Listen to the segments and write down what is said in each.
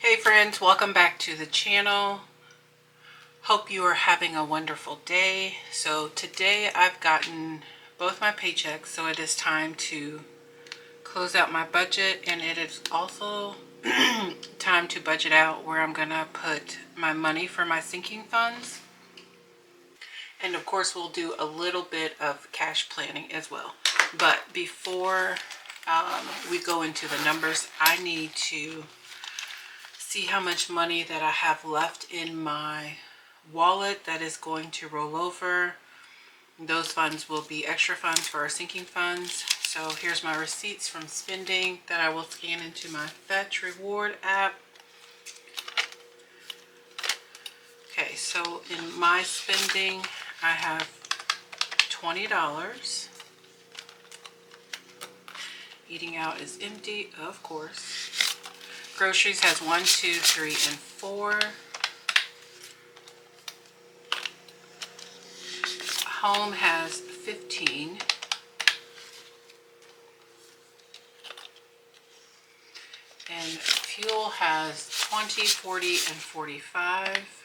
Hey friends, welcome back to the channel. Hope you are having a wonderful day. So today I've gotten both my paychecks, so it is time to close out my budget, and it is also time to budget out where I'm gonna put my money for my sinking funds. And of course we'll do a little bit of cash planning as well. But before we go into the numbers, I need to see how much money that I have left in my wallet that is going to roll over. Those funds will be extra funds for our sinking funds. So here's my receipts from spending that I will scan into my Fetch Reward app. Okay, so in my spending, I have $20. Eating out is empty, of course. Groceries has 1, 2, 3, and 4. Home has 15. And fuel has 20, 40, and 45.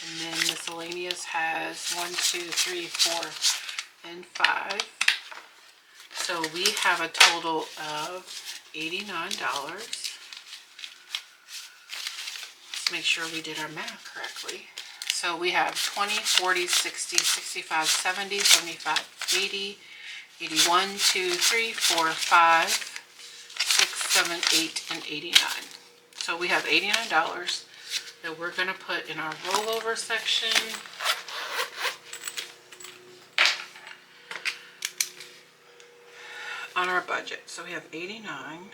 And then miscellaneous has 1, 2, 3, 4, and 5. So we have a total of $89. Let's make sure we did our math correctly. So we have 20, 40, 60, 65, 70, 75, 80, 81, 2, 3, 4, 5, 6, 7, 8, and 89. So we have $89 that we're going to put in our rollover section. On our budget. So we have 89.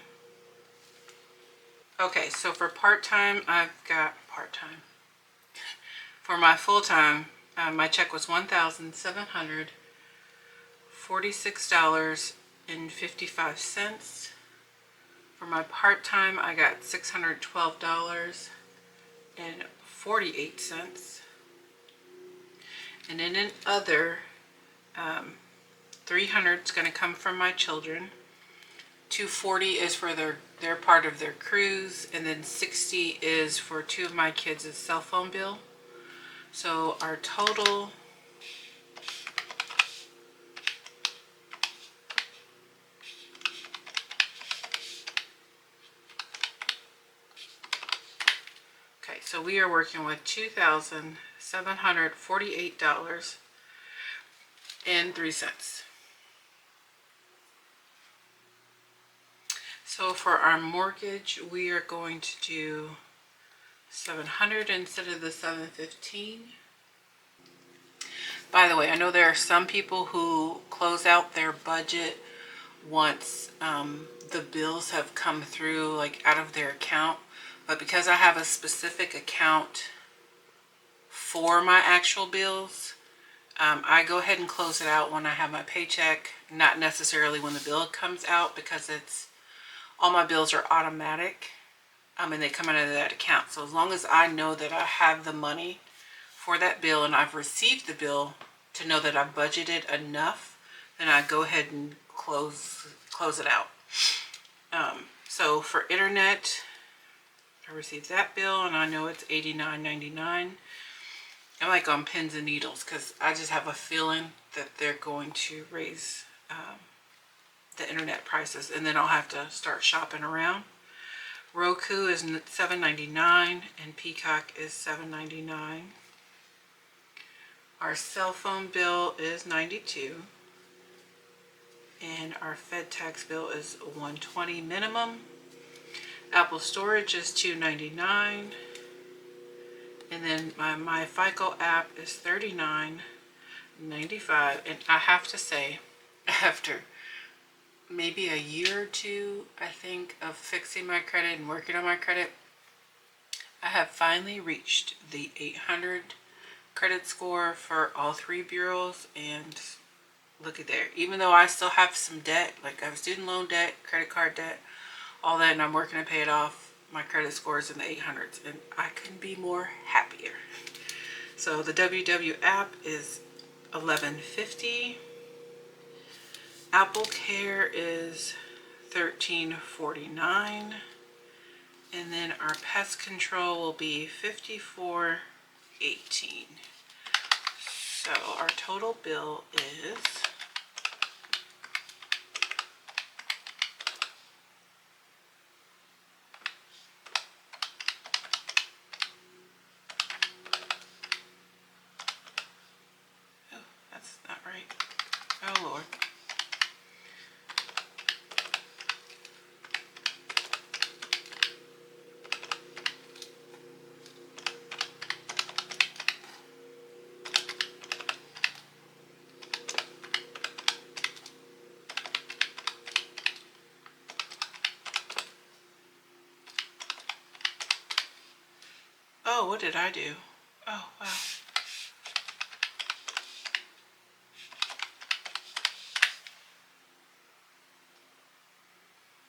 Okay, so for part-time, I've got part-time. For my full-time, my check was $1,746.55. For my part-time, I got $612.48. And then in other, 300 is going to come from my children. 240 is for their part of their cruise, and then 60 is for 2 of my kids' cell phone bill. So our total so we are working with $2,748.03. So for our mortgage, we are going to do $700 instead of the $715. By the way, I know there are some people who close out their budget once the bills have come through, like out of their account. But because I have a specific account for my actual bills, I go ahead and close it out when I have my paycheck, not necessarily when the bill comes out, because all my bills are automatic, and they come out of that account. So as long as I know that I have the money for that bill and I've received the bill to know that I've budgeted enough, then I go ahead and close it out. So for internet, I received that bill and I know it's $89.99. I'm like on pins and needles because I just have a feeling that they're going to raise the internet prices, and then I'll have to start shopping around. Roku is $7.99 and Peacock is $7.99. Our cell phone bill is $92, and our Fed tax bill is $120 minimum. Apple storage is $2.99, and then my FICO app is $39.95. And I have to say, after maybe a year or two, I think, of fixing my credit and working on my credit, I have finally reached the 800 credit score for all 3 bureaus. And look at there. Even though I still have some debt, like I have student loan debt, credit card debt, all that, and I'm working to pay it off, my credit score is in the 800s, and I couldn't be more happier. So the WW app is $11.50. Apple Care is $13.49. And then our pest control will be $54.18. So our total bill is that's not right. Oh Lord. Oh, what did I do? Oh, wow.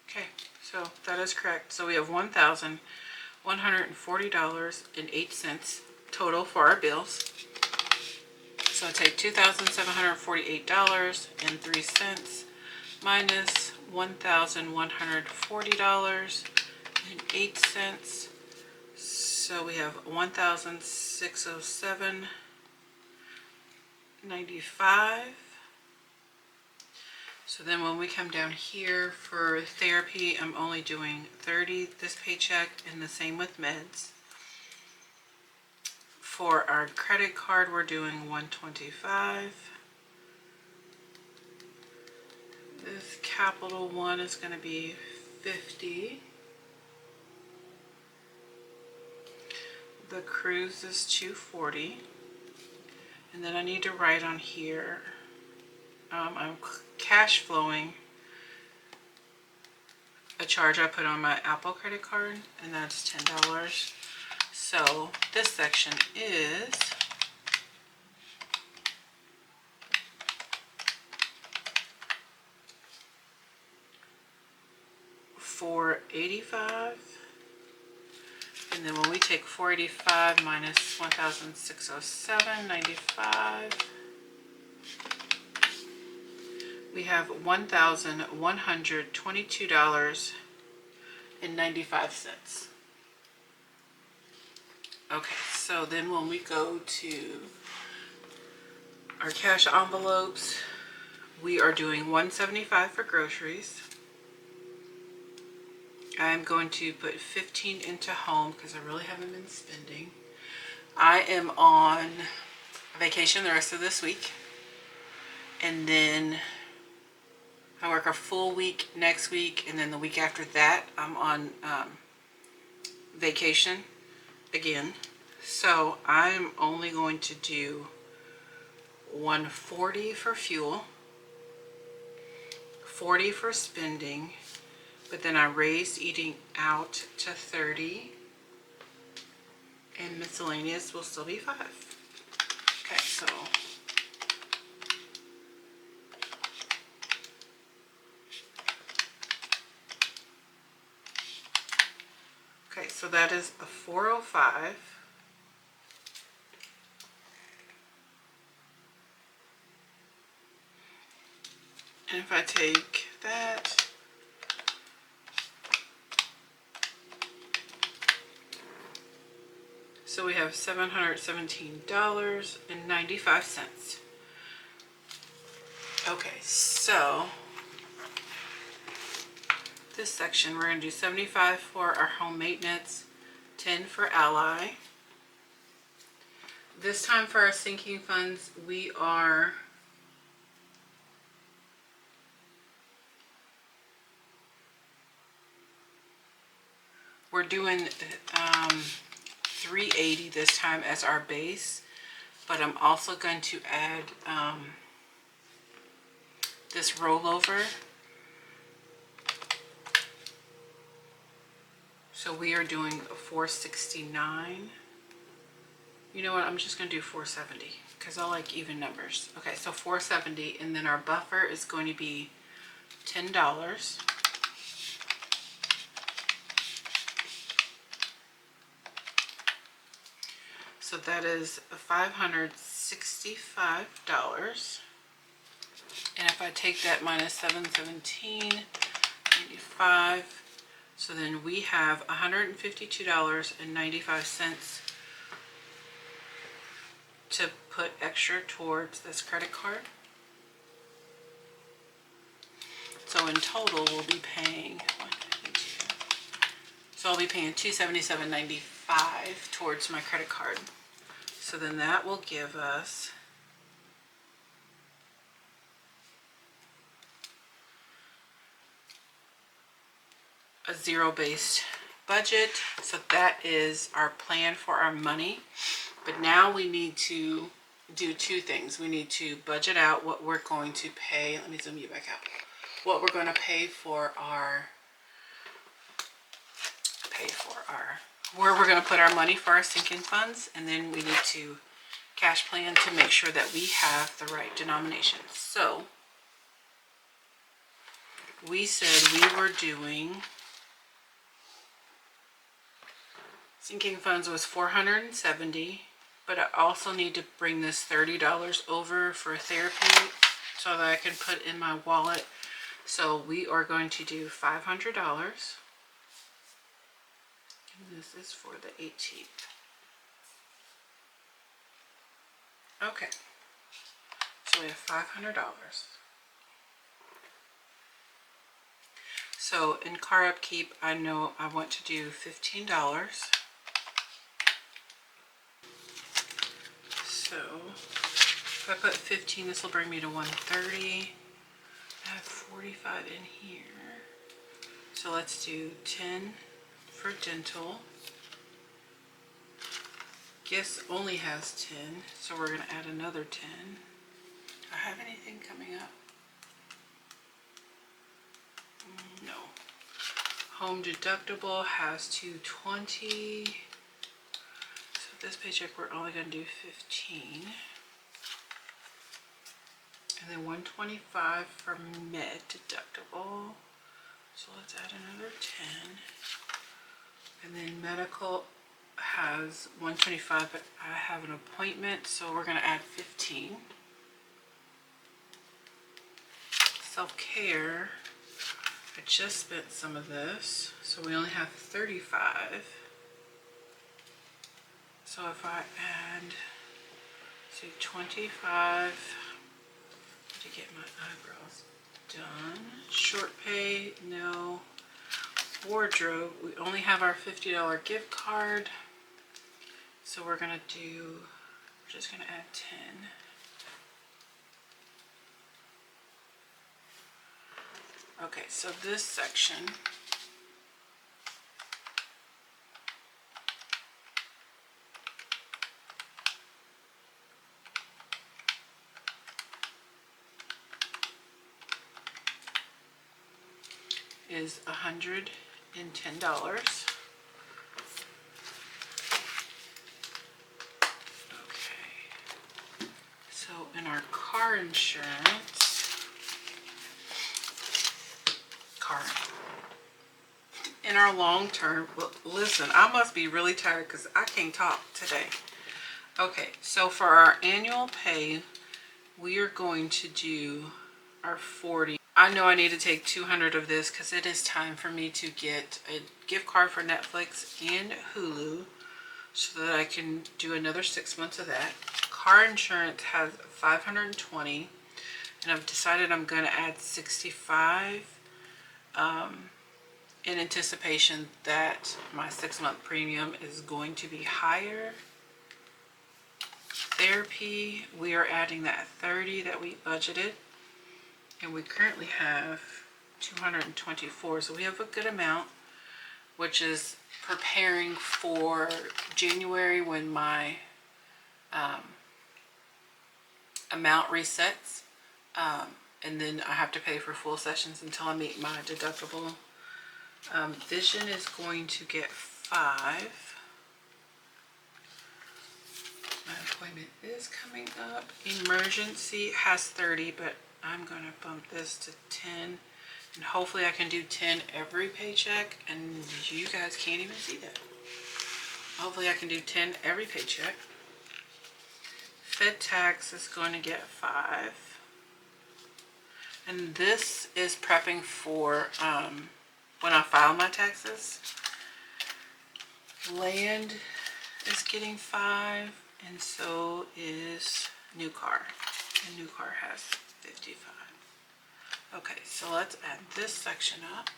Okay, so that is correct. So we have $1,140.08 total for our bills. So I take $2,748.03 minus $1,140.08. So we have $1,607.95. So then when we come down here for therapy, I'm only doing 30 this paycheck, and the same with meds. For our credit card, we're doing 125. This Capital One is going to be 50. The cruise is 240. And then I need to write on here, I'm cash flowing a charge I put on my Apple credit card, and that's $10. So this section is $485. And then when we take 485 minus 1,607.95, we have $1,122.95. Okay, so then when we go to our cash envelopes, we are doing $175 for groceries. I'm going to put 15 into home because I really haven't been spending. I am on vacation the rest of this week, and then I work a full week next week, and then the week after that I'm on vacation again. So I'm only going to do $140 for fuel, $40 for spending, but then I raised eating out to $30, and miscellaneous will still be $5. Okay, so so that is a 405. And if I take that, so we have $717.95. Okay, so this section we're going to do 75 for our home maintenance, 10 for Ally. This time for our sinking funds, we're doing 380 this time as our base, but I'm also going to add this rollover. So we are doing 469. You know what? I'm just going to do 470 because I like even numbers. Okay, so 470, and then our buffer is going to be $10. So that is $565. And if I take that minus 717 $1,000.95. So then we have $152.95 to put extra towards this credit card. So in total, we'll be paying, so I'll be paying $277.95 towards my credit card. So then that will give us a zero-based budget. So that is our plan for our money. But now we need to do two things. We need to budget out what we're going to pay. Let me zoom you back out. What we're going to pay for our, where we're going to put our money for our sinking funds. And then we need to cash plan to make sure that we have the right denomination. So we said we were doing, sinking funds was $470, but I also need to bring this $30 over for therapy so that I can put in my wallet. So we are going to do $500. And this is for the 18th. Okay. So we have $500. So in car upkeep, I know I want to do $15. So if I put 15, this will bring me to 130. I have 45 in here. So let's do 10 for dental. Gifts only has 10, so we're going to add another 10. Do I have anything coming up? No. Home deductible has 220. So this paycheck we're only going to do 15. And then 125 for med deductible. So let's add another 10. And then medical has 125, but I have an appointment, so we're going to add 15. Self-care, I just spent some of this, so we only have 35. So if I add, say 25 to get my eyebrows done. Short pay, no. Wardrobe, we only have our $50 gift card. So we're gonna do, we're just gonna add 10. Okay, so this section is $110. So in our car insurance, in our long term, well, listen, I must be really tired because I can't talk today. Okay, so for our annual pay, we are going to do our 40. I know I need to take 200 of this because it is time for me to get a gift card for Netflix and Hulu so that I can do another 6 months of that. Car insurance has 520, and I've decided I'm going to add 65 in anticipation that my 6-month premium is going to be higher. Therapy, we are adding that 30 that we budgeted, and we currently have 224, so we have a good amount, which is preparing for January when my amount resets, and then I have to pay for full sessions until I meet my deductible. Vision is going to get 5. My appointment is coming up. Emergency has 30, but I'm going to bump this to 10. And hopefully I can do 10 every paycheck, and you guys can't even see that. Hopefully I can do 10 every paycheck. Fed tax is going to get 5. And this is prepping for when I file my taxes. Land is getting 5, and so is new car. And new car has 55. Okay, so let's add this section up.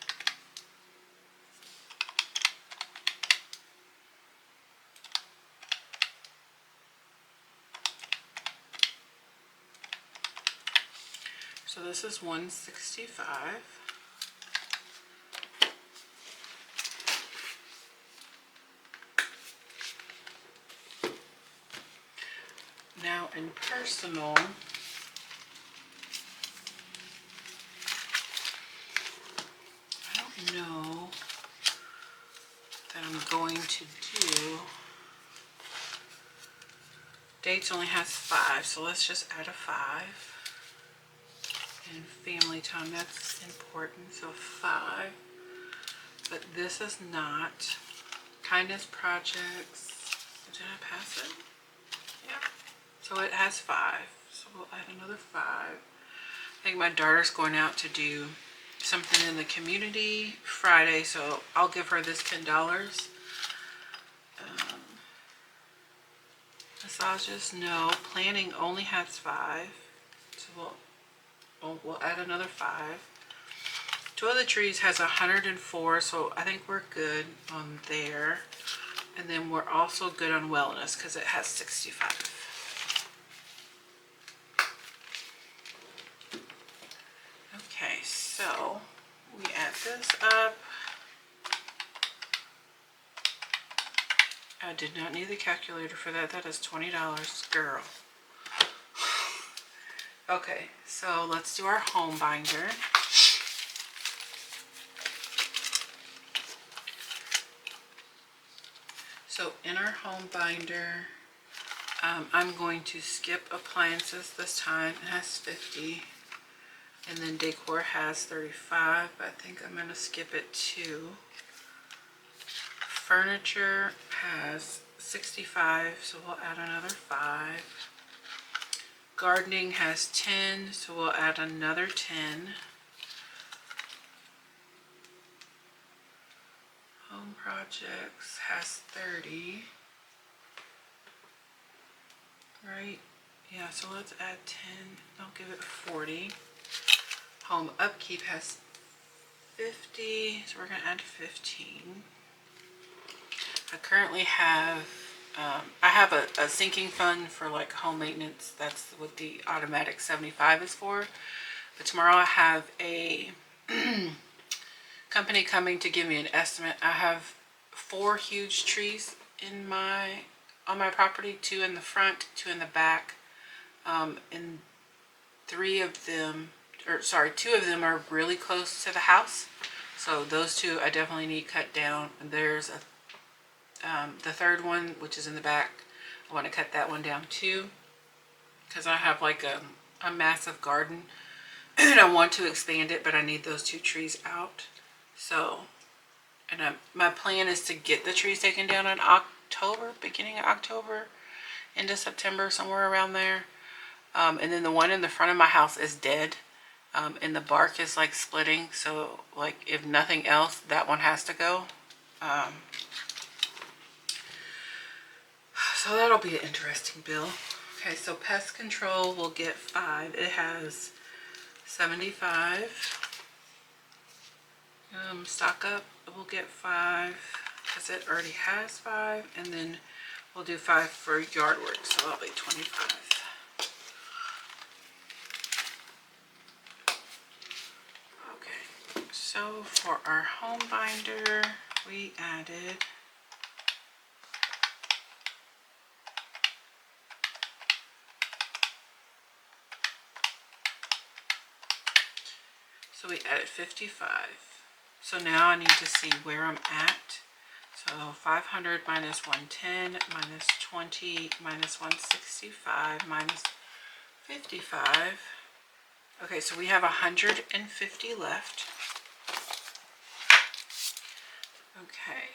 So this is 165. Now in personal, I don't know that I'm going to do, dates only has 5, so let's just add a 5. And family time, that's important, so 5. But this is not. Kindness projects, did I pass it? Yeah. So it has 5, so we'll add another 5. I think my daughter's going out to do something in the community Friday, so I'll give her this $10. Massages, no. Planning only has 5, so we'll add another 5. Two of the trees has 104, so I think we're good on there. And then we're also good on wellness because it has 65. Okay, so we add this up. I did not need the calculator for that. That is $20, girl. Okay, so let's do our home binder. So in our home binder, I'm going to skip appliances this time. It has 50. And then decor has 35, but I think I'm going to skip it too. Furniture has 65, so we'll add another 5. Gardening has 10, so we'll add another 10. Home projects has 30. Right? Yeah, so let's add 10. I'll give it 40. Home upkeep has 50, so we're going to add 15. I currently have, I have a sinking fund for like home maintenance. That's what the automatic 75 is for. But tomorrow I have a company coming to give me an estimate. I have 4 huge trees on my property, 2 in the front, 2 in the back, and 2 of them are really close to the house. So those 2 I definitely need cut down. And there's the third one, which is in the back, I want to cut that one down too, because I have like a massive garden and I want to expand it, but I need those 2 trees out. So, and my plan is to get the trees taken down in October, beginning of October, into September, somewhere around there. And then the one in the front of my house is dead, and the bark is like splitting. So like if nothing else, that one has to go. So that'll be an interesting bill. Okay, so pest control will get 5. It has 75. Stock up will get 5 because it already has 5, and then we'll do 5 for yard work, so that'll be 25. Okay, so for our home binder, we added So we added 55. So now I need to see where I'm at. So 500 minus 110 minus 20 minus 165 minus 55. Okay, so we have 150 left. Okay.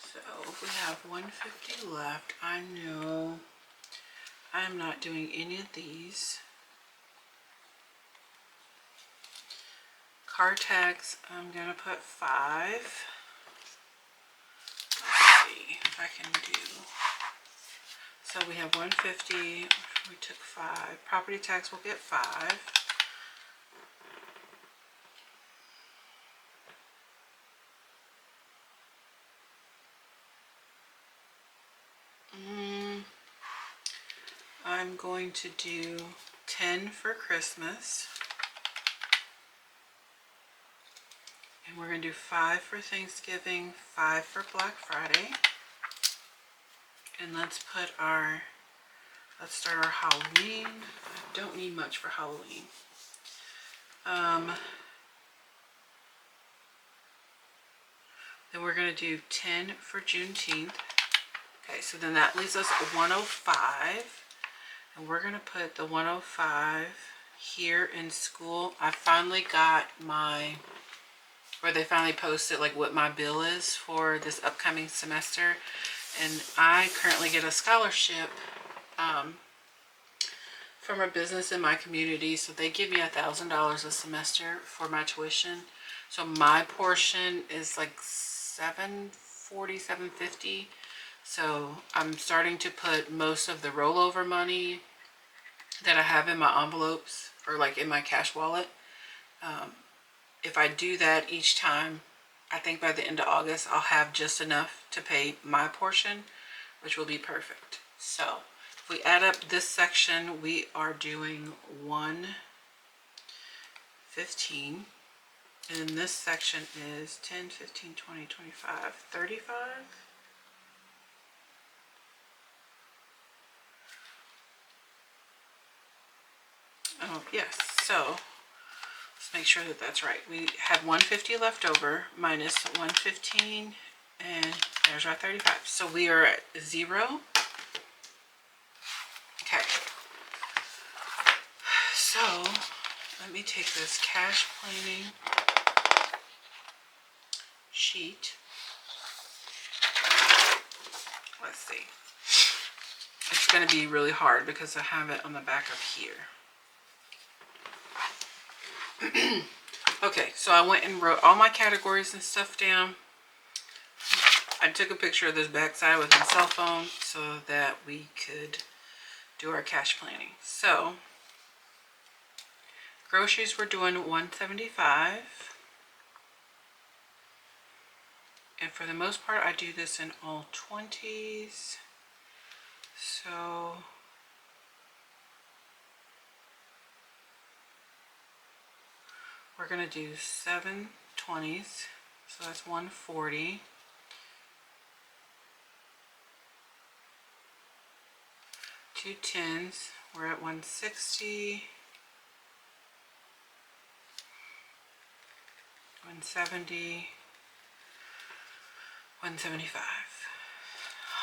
So if we have 150 left, I know I'm not doing any of these. Car tax, I'm gonna put 5. Let's see if I can do. So we have 150. We took 5. Property tax will get 5. I'm going to do 10 for Christmas. And we're going to do 5 for Thanksgiving, 5 for Black Friday. And let's start our Halloween. I don't need much for Halloween. Then we're going to do 10 for Juneteenth. Okay, so then that leaves us 105. And we're going to put the 105 here in school. I finally got where they finally posted like what my bill is for this upcoming semester. And I currently get a scholarship from a business in my community. So they give me $1,000 a semester for my tuition. So my portion is like $740, $750. So I'm starting to put most of the rollover money that I have in my envelopes or like in my cash wallet. If I do that each time, I think by the end of August, I'll have just enough to pay my portion, which will be perfect. So if we add up this section, we are doing 115. And this section is 10, 15, 20, 25, 35. Oh, yes. So let's make sure that that's right. We have 150 left over minus 115, and there's our 35. So we are at 0. Okay. So let me take this cash planning sheet. Let's see. It's going to be really hard because I have it on the back of here. Okay, so I went and wrote all my categories and stuff down. I took a picture of this backside with my cell phone so that we could do our cash planning. So groceries, we're doing 175. And for the most part, I do this in all 20s. So we're going to do 7 20s. So that's 140. 2 10s, we're at 160. 170. 175.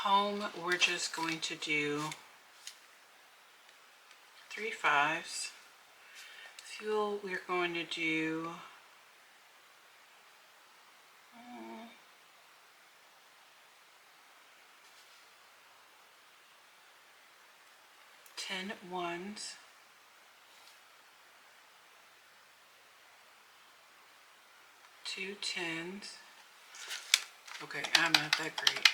Home, we're just going to do 3 5s. Fuel, we're going to do 10 1s. 2 10s. Okay, I'm not that great.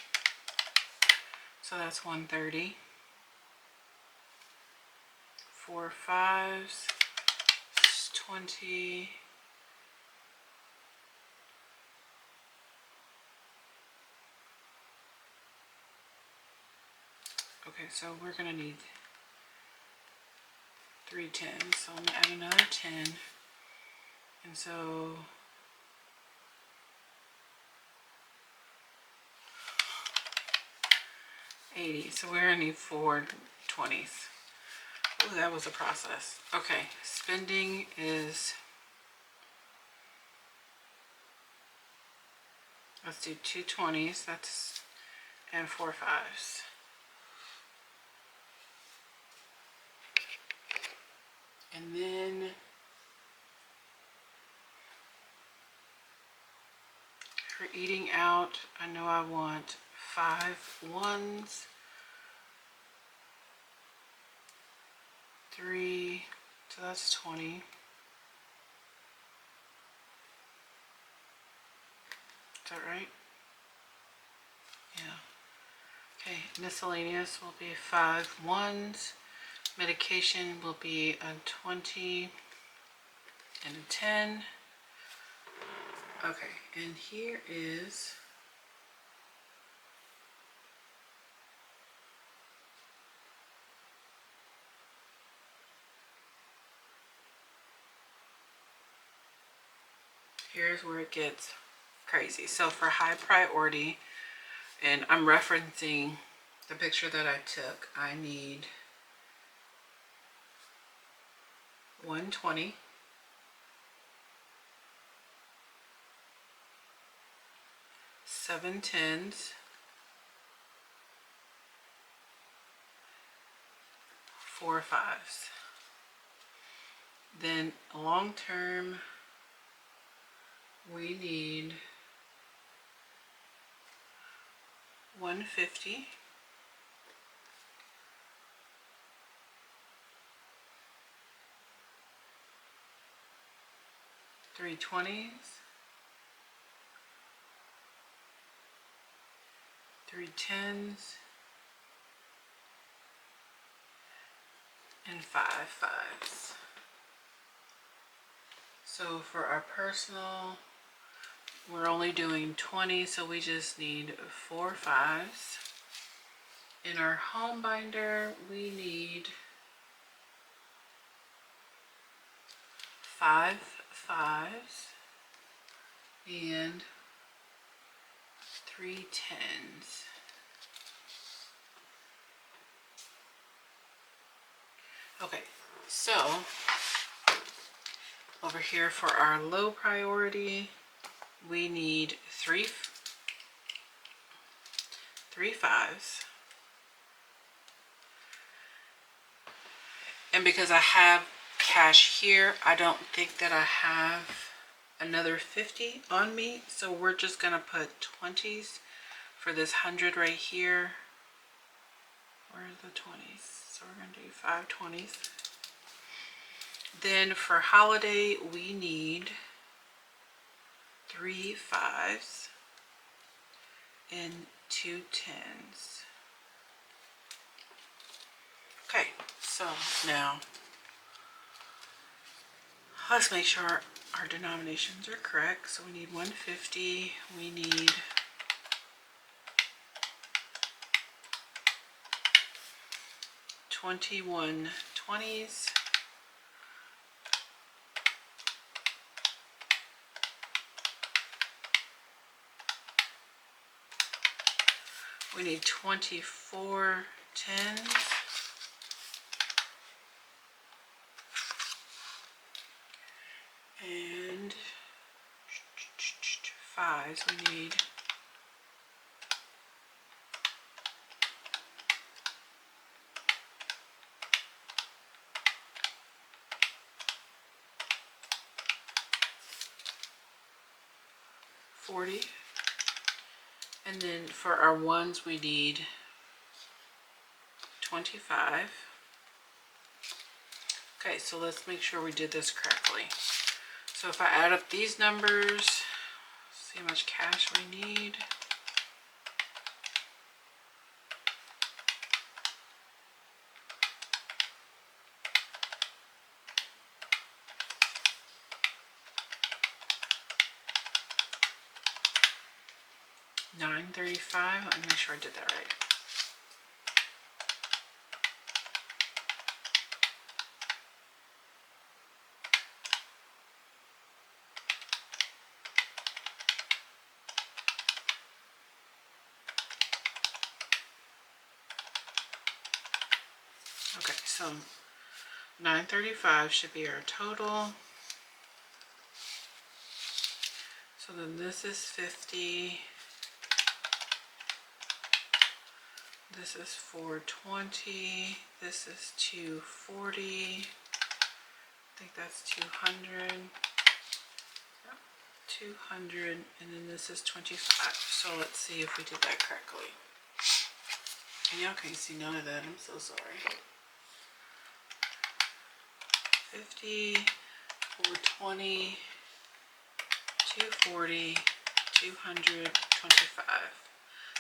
So that's 130. 4 5s. 20. Okay, so we're gonna need 3 10s. So I'm gonna add another 10. And so $80. So we're gonna need 4 20s. Oh, that was a process. Okay, spending is, let's do 2 20s. That's, and 4 5s. And then for eating out, I know I want 5 1s. 3, so that's 20. Is that right? Yeah. Okay, miscellaneous will be 5 ones. Medication will be a 20 and a 10. Okay, and here is here's where it gets crazy. So for high priority, and I'm referencing the picture that I took, I need 120, 7 10s, 4 5s. Then long term, we need 150, 3 20s, 3 10s, and 5 5s. So for our personal, we're only doing 20, so we just need 4 5s. In our home binder, we need 5 5s and 3 10s. Okay, so over here for our low priority, we need 3 5s. And because I have cash here, I don't think that I have another 50 on me. So we're just gonna put 20s for this 100 right here. Where are the 20s? So we're gonna do 5 20s. Then for holiday, we need 3 5s and 2 10s. Okay, so now let's make sure our denominations are correct. So we need 150, we need 21 20s, we need 24 10s, and 5s. We need 40. And then for our ones, we need 25. Okay, so let's make sure we did this correctly. So if I add up these numbers, see how much cash we need. $935. Let me make sure I did that right. Okay, so 935 should be our total. So then this is 50. This is 420. This is 240. I think that's 200. Yep, 200. And then this is 25. So let's see if we did that correctly. And y'all can't see none of that. I'm so sorry. 50, 420, 240, 225.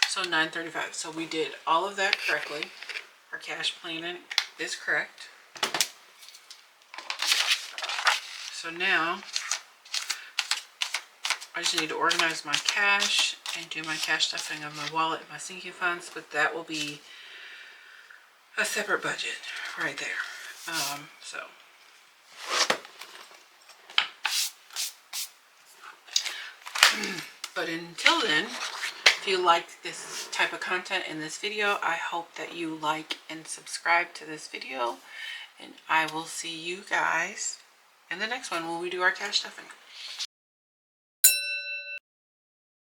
So 935. So we did all of that correctly. Our cash planning is correct. So now I just need to organize my cash and do my cash stuffing of my wallet and my sinking funds, but that will be a separate budget right there. But until then, if you like this type of content in this video, I hope that you like and subscribe to this video, and I will see you guys in the next one when we do our cash stuffing.